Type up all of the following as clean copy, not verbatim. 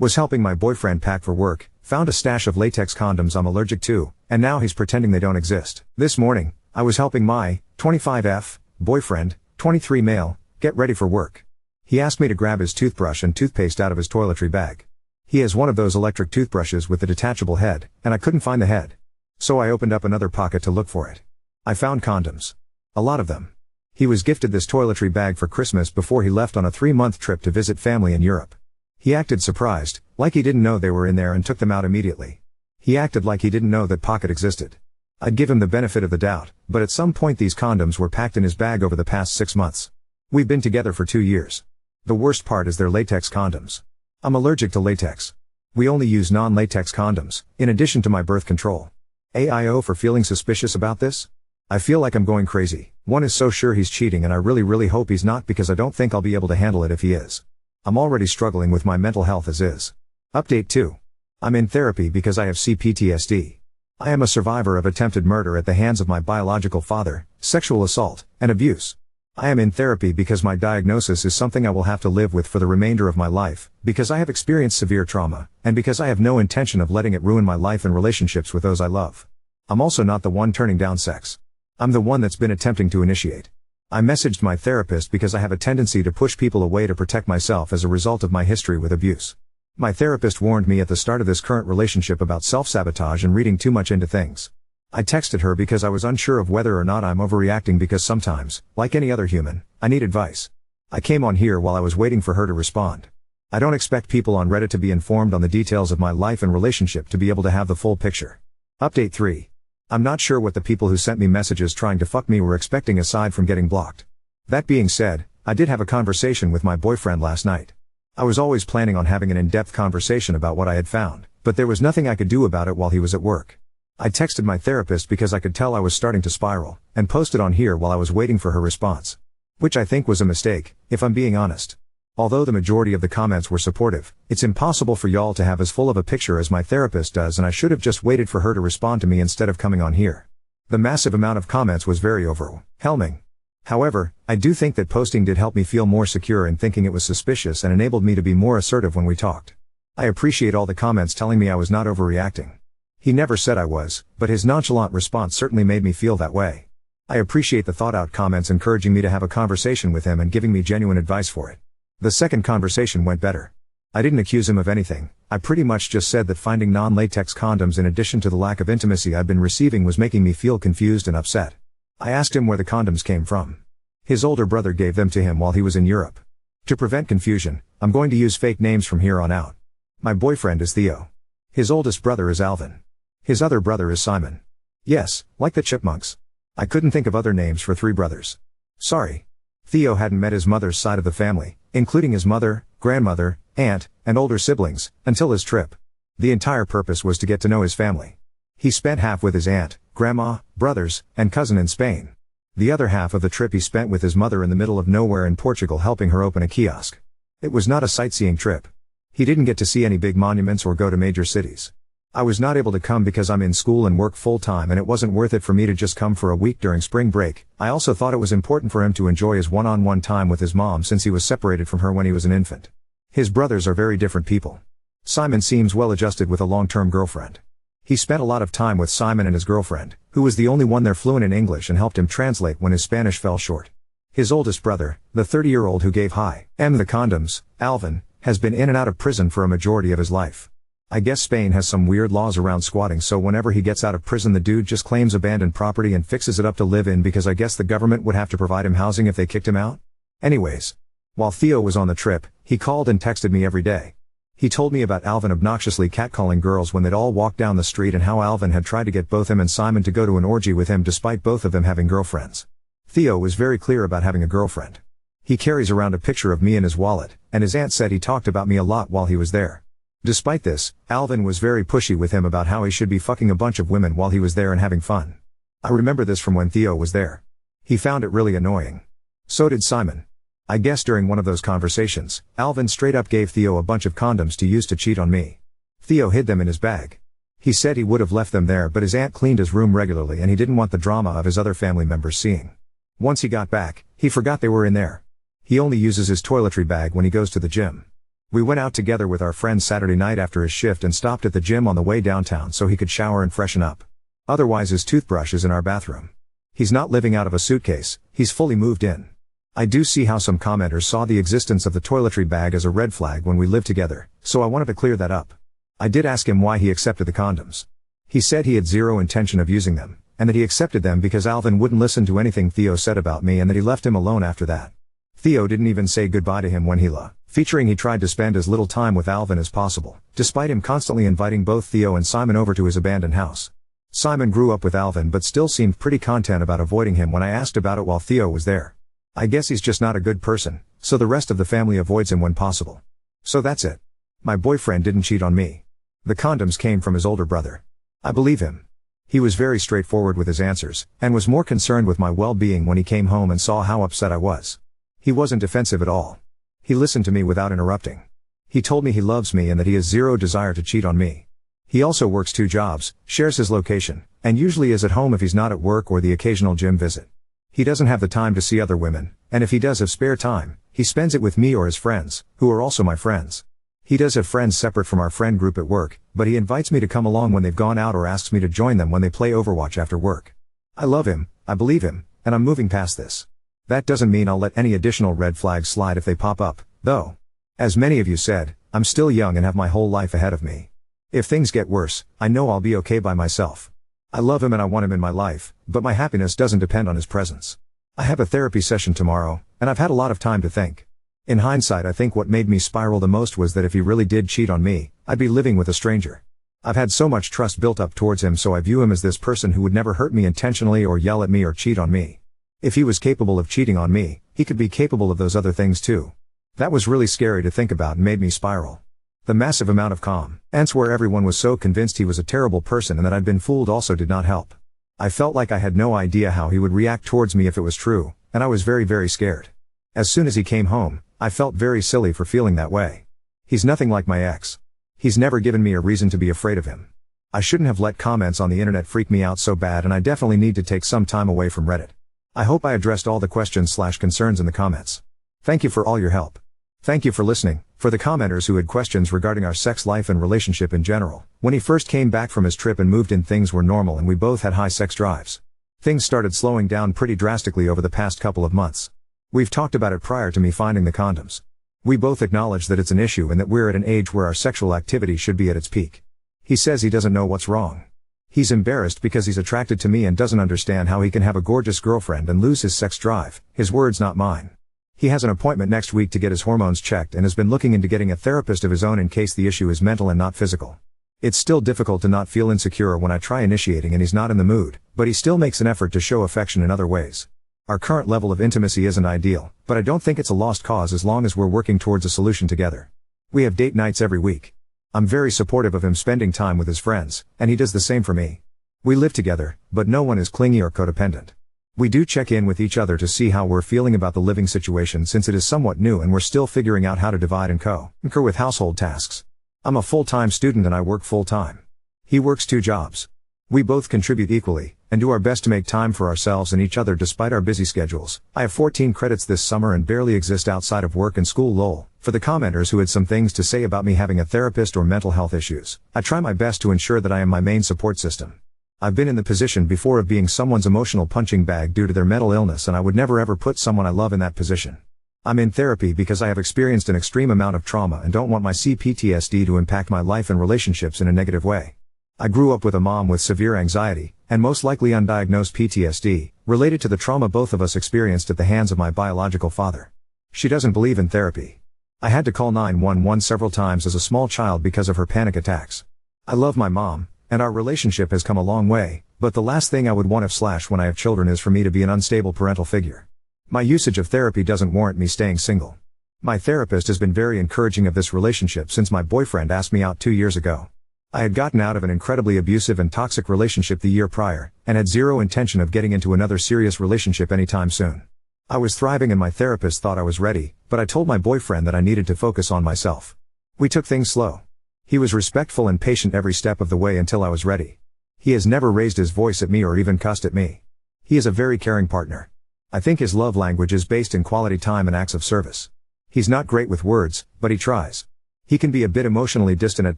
Was helping my boyfriend pack for work, found a stash of latex condoms I'm allergic to, and now he's pretending they don't exist. This morning, I was helping my 25F boyfriend, 23 male, get ready for work. He asked me to grab his toothbrush and toothpaste out of his toiletry bag. He has one of those electric toothbrushes with the detachable head, and I couldn't find the head. So I opened up another pocket to look for it. I found condoms. A lot of them. He was gifted this toiletry bag for Christmas before he left on a 3-month trip to visit family in Europe. He acted surprised, like he didn't know they were in there and took them out immediately. He acted like he didn't know that pocket existed. I'd give him the benefit of the doubt, but at some point these condoms were packed in his bag over the past 6 months. We've been together for 2 years. The worst part is they're latex condoms. I'm allergic to latex. We only use non-latex condoms, in addition to my birth control. AIO for feeling suspicious about this? I feel like I'm going crazy. One is so sure he's cheating and I really hope he's not because I don't think I'll be able to handle it if he is. I'm already struggling with my mental health as is. Update 2. I'm in therapy because I have CPTSD. I am a survivor of attempted murder at the hands of my biological father, sexual assault, and abuse. I am in therapy because my diagnosis is something I will have to live with for the remainder of my life, because I have experienced severe trauma, and because I have no intention of letting it ruin my life and relationships with those I love. I'm also not the one turning down sex. I'm the one that's been attempting to initiate. I messaged my therapist because I have a tendency to push people away to protect myself as a result of my history with abuse. My therapist warned me at the start of this current relationship about self-sabotage and reading too much into things. I texted her because I was unsure of whether or not I'm overreacting because sometimes, like any other human, I need advice. I came on here while I was waiting for her to respond. I don't expect people on Reddit to be informed on the details of my life and relationship to be able to have the full picture. Update 3. I'm not sure what the people who sent me messages trying to fuck me were expecting aside from getting blocked. That being said, I did have a conversation with my boyfriend last night. I was always planning on having an in-depth conversation about what I had found, but there was nothing I could do about it while he was at work. I texted my therapist because I could tell I was starting to spiral, and posted on here while I was waiting for her response. Which I think was a mistake, if I'm being honest. Although the majority of the comments were supportive, it's impossible for y'all to have as full of a picture as my therapist does, and I should have just waited for her to respond to me instead of coming on here. The massive amount of comments was very overwhelming. However, I do think that posting did help me feel more secure in thinking it was suspicious and enabled me to be more assertive when we talked. I appreciate all the comments telling me I was not overreacting. He never said I was, but his nonchalant response certainly made me feel that way. I appreciate the thought-out comments encouraging me to have a conversation with him and giving me genuine advice for it. The second conversation went better. I didn't accuse him of anything. I pretty much just said that finding non-latex condoms in addition to the lack of intimacy I'd been receiving was making me feel confused and upset. I asked him where the condoms came from. His older brother gave them to him while he was in Europe. To prevent confusion, I'm going to use fake names from here on out. My boyfriend is Theo. His oldest brother is Alvin. His other brother is Simon. Yes, like the Chipmunks. I couldn't think of other names for 3 brothers. Sorry. Theo hadn't met his mother's side of the family, including his mother, grandmother, aunt, and older siblings, until his trip. The entire purpose was to get to know his family. He spent half with his aunt, grandma, brothers, and cousin in Spain. The other half of the trip he spent with his mother in the middle of nowhere in Portugal helping her open a kiosk. It was not a sightseeing trip. He didn't get to see any big monuments or go to major cities. I was not able to come because I'm in school and work full-time, and it wasn't worth it for me to just come for a week during spring break. I also thought it was important for him to enjoy his one-on-one time with his mom since he was separated from her when he was an infant. His brothers are very different people. Simon seems well adjusted with a long-term girlfriend. He spent a lot of time with Simon and his girlfriend, who was the only one there fluent in English and helped him translate when his Spanish fell short. His oldest brother, the 30-year-old who gave the condoms, Alvin, has been in and out of prison for a majority of his life. I guess Spain has some weird laws around squatting, so whenever he gets out of prison the dude just claims abandoned property and fixes it up to live in because I guess the government would have to provide him housing if they kicked him out? Anyways. While Theo was on the trip, he called and texted me every day. He told me about Alvin obnoxiously catcalling girls when they'd all walk down the street and how Alvin had tried to get both him and Simon to go to an orgy with him despite both of them having girlfriends. Theo was very clear about having a girlfriend. He carries around a picture of me in his wallet, and his aunt said he talked about me a lot while he was there. Despite this, Alvin was very pushy with him about how he should be fucking a bunch of women while he was there and having fun. I remember this from when Theo was there. He found it really annoying. So did Simon. I guess during one of those conversations, Alvin straight up gave Theo a bunch of condoms to use to cheat on me. Theo hid them in his bag. He said he would have left them there, but his aunt cleaned his room regularly and he didn't want the drama of his other family members seeing. Once he got back, he forgot they were in there. He only uses his toiletry bag when he goes to the gym. We went out together with our friends Saturday night after his shift and stopped at the gym on the way downtown so he could shower and freshen up. Otherwise his toothbrush is in our bathroom. He's not living out of a suitcase, he's fully moved in. I do see how some commenters saw the existence of the toiletry bag as a red flag when we lived together, so I wanted to clear that up. I did ask him why he accepted the condoms. He said he had zero intention of using them, and that he accepted them because Alvin wouldn't listen to anything Theo said about me and that he left him alone after that. Theo didn't even say goodbye to him when he featuring he tried to spend as little time with Alvin as possible, despite him constantly inviting both Theo and Simon over to his abandoned house. Simon grew up with Alvin but still seemed pretty content about avoiding him when I asked about it while Theo was there. I guess he's just not a good person, so the rest of the family avoids him when possible. So that's it. My boyfriend didn't cheat on me. The condoms came from his older brother. I believe him. He was very straightforward with his answers, and was more concerned with my well-being when he came home and saw how upset I was. He wasn't defensive at all. He listened to me without interrupting. He told me he loves me and that he has zero desire to cheat on me. He also works 2 jobs, shares his location, and usually is at home if he's not at work or the occasional gym visit. He doesn't have the time to see other women, and if he does have spare time, he spends it with me or his friends, who are also my friends. He does have friends separate from our friend group at work, but he invites me to come along when they've gone out or asks me to join them when they play Overwatch after work. I love him, I believe him, and I'm moving past this. That doesn't mean I'll let any additional red flags slide if they pop up, though. As many of you said, I'm still young and have my whole life ahead of me. If things get worse, I know I'll be okay by myself. I love him and I want him in my life, but my happiness doesn't depend on his presence. I have a therapy session tomorrow, and I've had a lot of time to think. In hindsight, I think what made me spiral the most was that if he really did cheat on me, I'd be living with a stranger. I've had so much trust built up towards him, so I view him as this person who would never hurt me intentionally or yell at me or cheat on me. If he was capable of cheating on me, he could be capable of those other things too. That was really scary to think about and made me spiral. The massive amount of comments where everyone was so convinced he was a terrible person and that I'd been fooled also did not help. I felt like I had no idea how he would react towards me if it was true, and I was very, very scared. As soon as he came home, I felt very silly for feeling that way. He's nothing like my ex. He's never given me a reason to be afraid of him. I shouldn't have let comments on the internet freak me out so bad, and I definitely need to take some time away from Reddit. I hope I addressed all the questions/concerns in the comments. Thank you for all your help. Thank you for listening. For the commenters who had questions regarding our sex life and relationship in general, when he first came back from his trip and moved in, things were normal and we both had high sex drives. Things started slowing down pretty drastically over the past couple of months. We've talked about it prior to me finding the condoms. We both acknowledge that it's an issue and that we're at an age where our sexual activity should be at its peak. He says he doesn't know what's wrong. He's embarrassed because he's attracted to me and doesn't understand how he can have a gorgeous girlfriend and lose his sex drive. His words, not mine. He has an appointment next week to get his hormones checked and has been looking into getting a therapist of his own in case the issue is mental and not physical. It's still difficult to not feel insecure when I try initiating and he's not in the mood, but he still makes an effort to show affection in other ways. Our current level of intimacy isn't ideal, but I don't think it's a lost cause as long as we're working towards a solution together. We have date nights every week. I'm very supportive of him spending time with his friends, and he does the same for me. We live together, but no one is clingy or codependent. We do check in with each other to see how we're feeling about the living situation since it is somewhat new and we're still figuring out how to divide and concur with household tasks. I'm a full-time student and I work full-time. He works 2 jobs. We both contribute equally, and do our best to make time for ourselves and each other despite our busy schedules. I have 14 credits this summer and barely exist outside of work and school. Lol. For the commenters who had some things to say about me having a therapist or mental health issues, I try my best to ensure that I am my main support system. I've been in the position before of being someone's emotional punching bag due to their mental illness, and I would never ever put someone I love in that position. I'm in therapy because I have experienced an extreme amount of trauma and don't want my CPTSD to impact my life and relationships in a negative way. I grew up with a mom with severe anxiety, and most likely undiagnosed PTSD, related to the trauma both of us experienced at the hands of my biological father. She doesn't believe in therapy. I had to call 911 several times as a small child because of her panic attacks. I love my mom, and our relationship has come a long way, but the last thing I would want when I have children is for me to be an unstable parental figure. My usage of therapy doesn't warrant me staying single. My therapist has been very encouraging of this relationship since my boyfriend asked me out 2 years ago. I had gotten out of an incredibly abusive and toxic relationship the year prior, and had zero intention of getting into another serious relationship anytime soon. I was thriving and my therapist thought I was ready, but I told my boyfriend that I needed to focus on myself. We took things slow. He was respectful and patient every step of the way until I was ready. He has never raised his voice at me or even cussed at me. He is a very caring partner. I think his love language is based in quality time and acts of service. He's not great with words, but he tries. He can be a bit emotionally distant at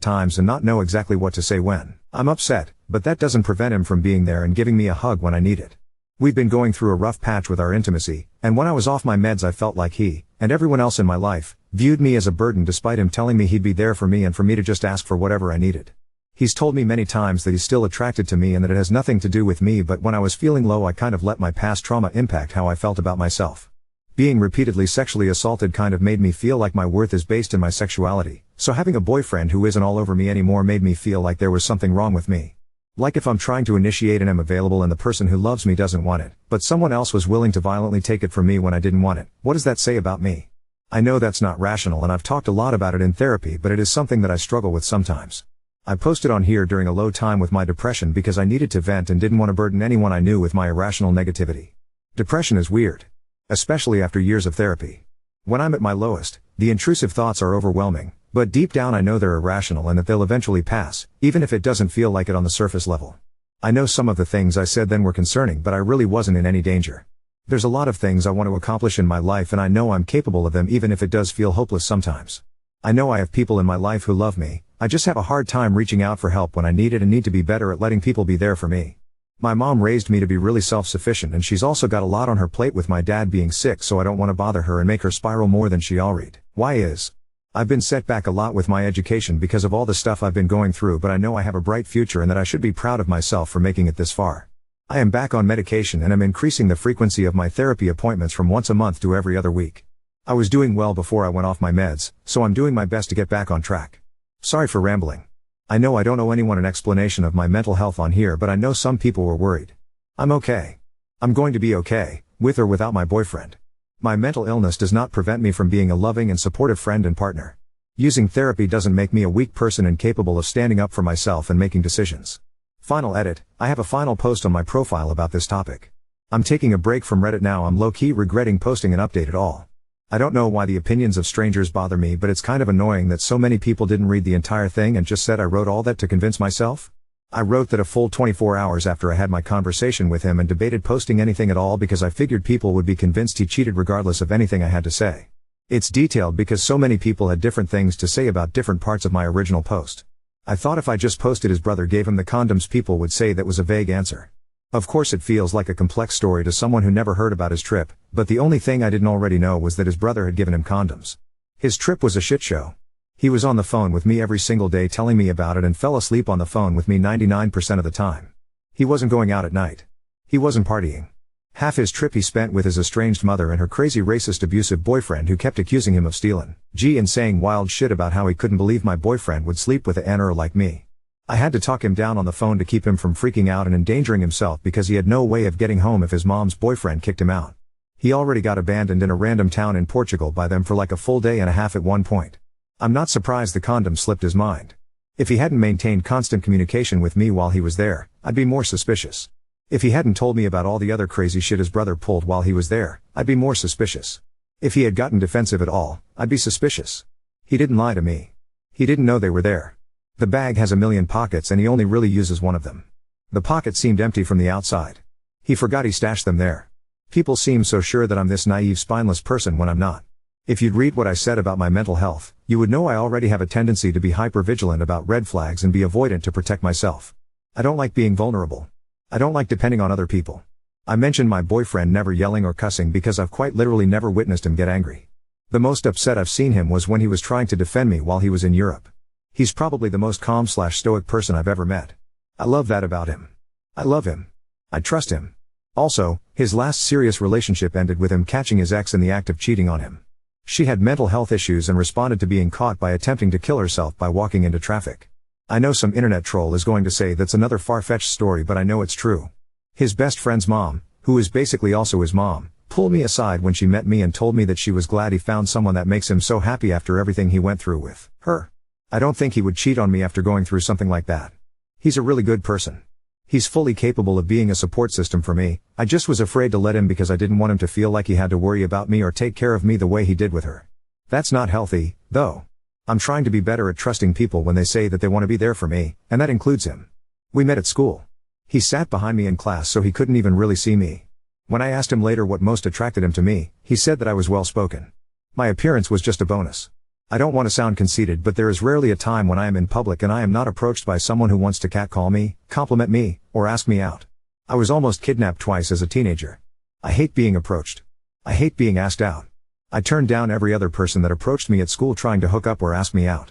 times and not know exactly what to say when I'm upset, but that doesn't prevent him from being there and giving me a hug when I need it. We've been going through a rough patch with our intimacy, and when I was off my meds I felt like he, and everyone else in my life, viewed me as a burden despite him telling me he'd be there for me and for me to just ask for whatever I needed. He's told me many times that he's still attracted to me and that it has nothing to do with me, but when I was feeling low I kind of let my past trauma impact how I felt about myself. Being repeatedly sexually assaulted kind of made me feel like my worth is based in my sexuality, so having a boyfriend who isn't all over me anymore made me feel like there was something wrong with me. Like if I'm trying to initiate and am available and the person who loves me doesn't want it, but someone else was willing to violently take it from me when I didn't want it, what does that say about me? I know that's not rational and I've talked a lot about it in therapy, but it is something that I struggle with sometimes. I posted on here during a low time with my depression because I needed to vent and didn't want to burden anyone I knew with my irrational negativity. Depression is weird. Especially after years of therapy. When I'm at my lowest, the intrusive thoughts are overwhelming, but deep down I know they're irrational and that they'll eventually pass, even if it doesn't feel like it on the surface level. I know some of the things I said then were concerning, but I really wasn't in any danger. There's a lot of things I want to accomplish in my life and I know I'm capable of them even if it does feel hopeless sometimes. I know I have people in my life who love me, I just have a hard time reaching out for help when I need it and need to be better at letting people be there for me. My mom raised me to be really self-sufficient and she's also got a lot on her plate with my dad being sick, so I don't want to bother her and make her spiral more than she already is. I've been set back a lot with my education because of all the stuff I've been going through, but I know I have a bright future and that I should be proud of myself for making it this far. I am back on medication and am increasing the frequency of my therapy appointments from once a month to every other week. I was doing well before I went off my meds, so I'm doing my best to get back on track. Sorry for rambling. I know I don't owe anyone an explanation of my mental health on here, but I know some people were worried. I'm okay. I'm going to be okay, with or without my boyfriend. My mental illness does not prevent me from being a loving and supportive friend and partner. Using therapy doesn't make me a weak person incapable of standing up for myself and making decisions. Final edit, I have a final post on my profile about this topic. I'm taking a break from Reddit now. I'm low-key regretting posting an update at all. I don't know why the opinions of strangers bother me, but it's kind of annoying that so many people didn't read the entire thing and just said I wrote all that to convince myself. I wrote that a full 24 hours after I had my conversation with him and debated posting anything at all because I figured people would be convinced he cheated regardless of anything I had to say. It's detailed because so many people had different things to say about different parts of my original post. I thought if I just posted his brother gave him the condoms, people would say that was a vague answer. Of course it feels like a complex story to someone who never heard about his trip, but the only thing I didn't already know was that his brother had given him condoms. His trip was a shit show. He was on the phone with me every single day telling me about it and fell asleep on the phone with me 99% of the time. He wasn't going out at night. He wasn't partying. Half his trip he spent with his estranged mother and her crazy racist abusive boyfriend who kept accusing him of stealing and saying wild shit about how he couldn't believe my boyfriend would sleep with a N-er like me. I had to talk him down on the phone to keep him from freaking out and endangering himself because he had no way of getting home if his mom's boyfriend kicked him out. He already got abandoned in a random town in Portugal by them for like a full day and a half at one point. I'm not surprised the condom slipped his mind. If he hadn't maintained constant communication with me while he was there, I'd be more suspicious. If he hadn't told me about all the other crazy shit his brother pulled while he was there, I'd be more suspicious. If he had gotten defensive at all, I'd be suspicious. He didn't lie to me. He didn't know they were there. The bag has a million pockets and he only really uses one of them. The pocket seemed empty from the outside. He forgot he stashed them there. People seem so sure that I'm this naive, spineless person when I'm not. If you'd read what I said about my mental health, you would know I already have a tendency to be hypervigilant about red flags and be avoidant to protect myself. I don't like being vulnerable. I don't like depending on other people. I mentioned my boyfriend never yelling or cussing because I've quite literally never witnessed him get angry. The most upset I've seen him was when he was trying to defend me while he was in Europe. He's probably the most calm/stoic person I've ever met. I love that about him. I love him. I trust him. Also, his last serious relationship ended with him catching his ex in the act of cheating on him. She had mental health issues and responded to being caught by attempting to kill herself by walking into traffic. I know some internet troll is going to say that's another far-fetched story, but I know it's true. His best friend's mom, who is basically also his mom, pulled me aside when she met me and told me that she was glad he found someone that makes him so happy after everything he went through with her. I don't think he would cheat on me after going through something like that. He's a really good person. He's fully capable of being a support system for me. I just was afraid to let him because I didn't want him to feel like he had to worry about me or take care of me the way he did with her. That's not healthy, though. I'm trying to be better at trusting people when they say that they want to be there for me, and that includes him. We met at school. He sat behind me in class so he couldn't even really see me. When I asked him later what most attracted him to me, he said that I was well spoken. My appearance was just a bonus. I don't want to sound conceited, but there is rarely a time when I am in public and I am not approached by someone who wants to catcall me, compliment me, or ask me out. I was almost kidnapped twice as a teenager. I hate being approached. I hate being asked out. I turned down every other person that approached me at school trying to hook up or ask me out.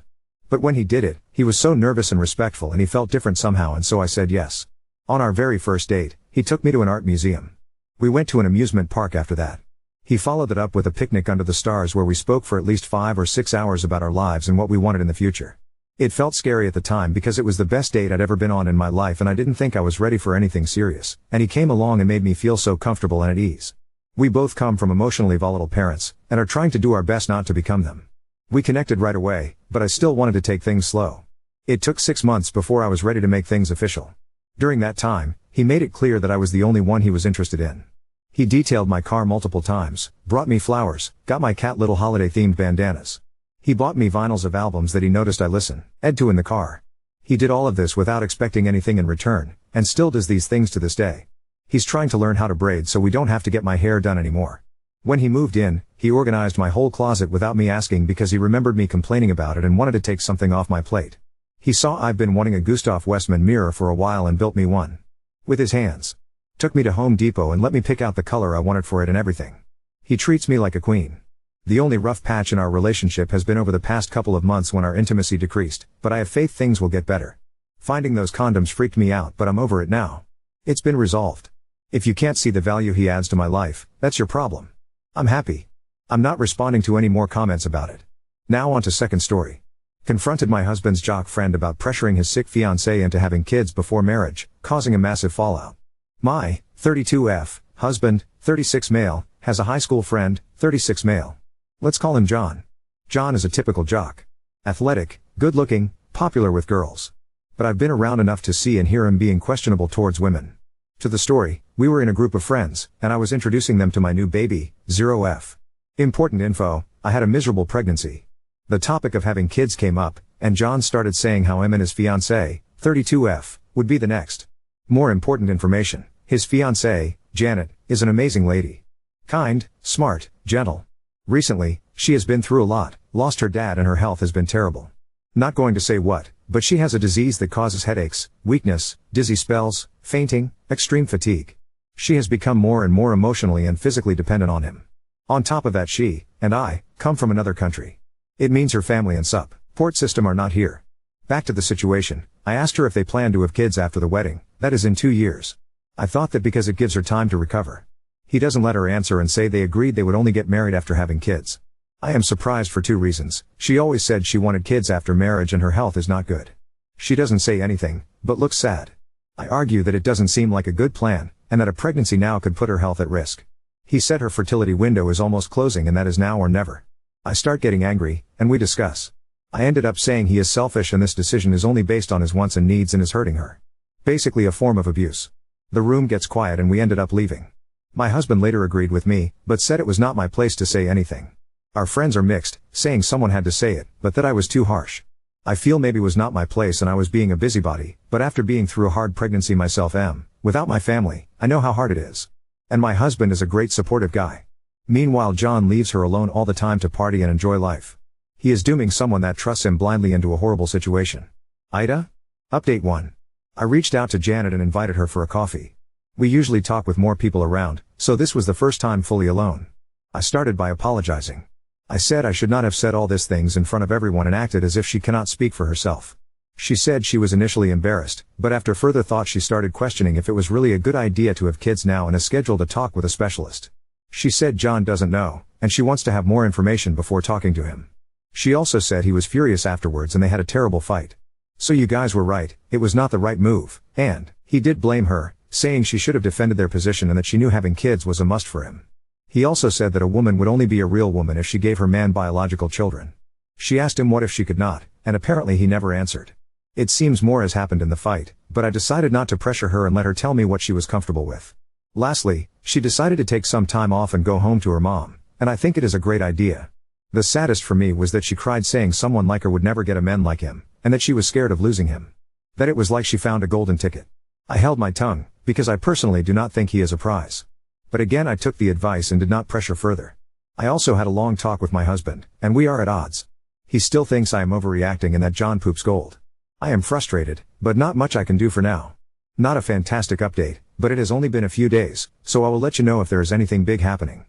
But when he did it, he was so nervous and respectful and he felt different somehow, and so I said yes. On our very first date, he took me to an art museum. We went to an amusement park after that. He followed it up with a picnic under the stars where we spoke for at least 5 or 6 hours about our lives and what we wanted in the future. It felt scary at the time because it was the best date I'd ever been on in my life and I didn't think I was ready for anything serious, and he came along and made me feel so comfortable and at ease. We both come from emotionally volatile parents, and are trying to do our best not to become them. We connected right away, but I still wanted to take things slow. It took 6 months before I was ready to make things official. During that time, he made it clear that I was the only one he was interested in. He detailed my car multiple times, brought me flowers, got my cat little holiday-themed bandanas. He bought me vinyls of albums that he noticed I listened to in the car. He did all of this without expecting anything in return, and still does these things to this day. He's trying to learn how to braid so we don't have to get my hair done anymore. When he moved in, he organized my whole closet without me asking because he remembered me complaining about it and wanted to take something off my plate. He saw I've been wanting a Gustav Westman mirror for a while and built me one. With his hands. Took me to Home Depot and let me pick out the color I wanted for it and everything. He treats me like a queen. The only rough patch in our relationship has been over the past couple of months when our intimacy decreased, but I have faith things will get better. Finding those condoms freaked me out, but I'm over it now. It's been resolved. If you can't see the value he adds to my life, that's your problem. I'm happy. I'm not responding to any more comments about it. Now on to second story. Confronted my husband's jock friend about pressuring his sick fiancée into having kids before marriage, causing a massive fallout. My 32F husband, 36 male, has a high school friend, 36 male. Let's call him John. John is a typical jock. Athletic, good-looking, popular with girls. But I've been around enough to see and hear him being questionable towards women. To the story, we were in a group of friends, and I was introducing them to my new baby, 0F. Important info, I had a miserable pregnancy. The topic of having kids came up, and John started saying how him and his fiancée, 32F, would be the next. More important information, his fiancée, Janet, is an amazing lady. Kind, smart, gentle. Recently, she has been through a lot, lost her dad and her health has been terrible. Not going to say what, but she has a disease that causes headaches, weakness, dizzy spells, fainting, extreme fatigue. She has become more and more emotionally and physically dependent on him. On top of that, she, and I, come from another country. It means her family and support system are not here. Back to the situation, I asked her if they plan to have kids after the wedding, that is in 2 years. I thought that because it gives her time to recover. He doesn't let her answer and say they agreed they would only get married after having kids. I am surprised for 2 reasons. She always said she wanted kids after marriage and her health is not good. She doesn't say anything, but looks sad. I argue that it doesn't seem like a good plan, and that a pregnancy now could put her health at risk. He said her fertility window is almost closing and that is now or never. I start getting angry, and we discuss. I ended up saying he is selfish and this decision is only based on his wants and needs and is hurting her. Basically a form of abuse. The room gets quiet and we ended up leaving. My husband later agreed with me, but said it was not my place to say anything. Our friends are mixed, saying someone had to say it, but that I was too harsh. I feel maybe was not my place and I was being a busybody, but after being through a hard pregnancy myself without my family, I know how hard it is. And my husband is a great supportive guy. Meanwhile John leaves her alone all the time to party and enjoy life. He is dooming someone that trusts him blindly into a horrible situation. Ida? Update 1. I reached out to Janet and invited her for a coffee. We usually talk with more people around, so this was the first time fully alone. I started by apologizing. I said I should not have said all these things in front of everyone and acted as if she cannot speak for herself. She said she was initially embarrassed, but after further thought she started questioning if it was really a good idea to have kids now and has scheduled a talk with a specialist. She said John doesn't know, and she wants to have more information before talking to him. She also said he was furious afterwards and they had a terrible fight. So you guys were right, it was not the right move, and he did blame her, saying she should have defended their position and that she knew having kids was a must for him. He also said that a woman would only be a real woman if she gave her man biological children. She asked him what if she could not, and apparently he never answered. It seems more has happened in the fight, but I decided not to pressure her and let her tell me what she was comfortable with. Lastly, she decided to take some time off and go home to her mom, and I think it is a great idea. The saddest for me was that she cried saying someone like her would never get a man like him, and that she was scared of losing him. That it was like she found a golden ticket. I held my tongue, because I personally do not think he is a prize. But again I took the advice and did not pressure further. I also had a long talk with my husband, and we are at odds. He still thinks I am overreacting and that John poops gold. I am frustrated, but not much I can do for now. Not a fantastic update, but it has only been a few days, so I will let you know if there is anything big happening.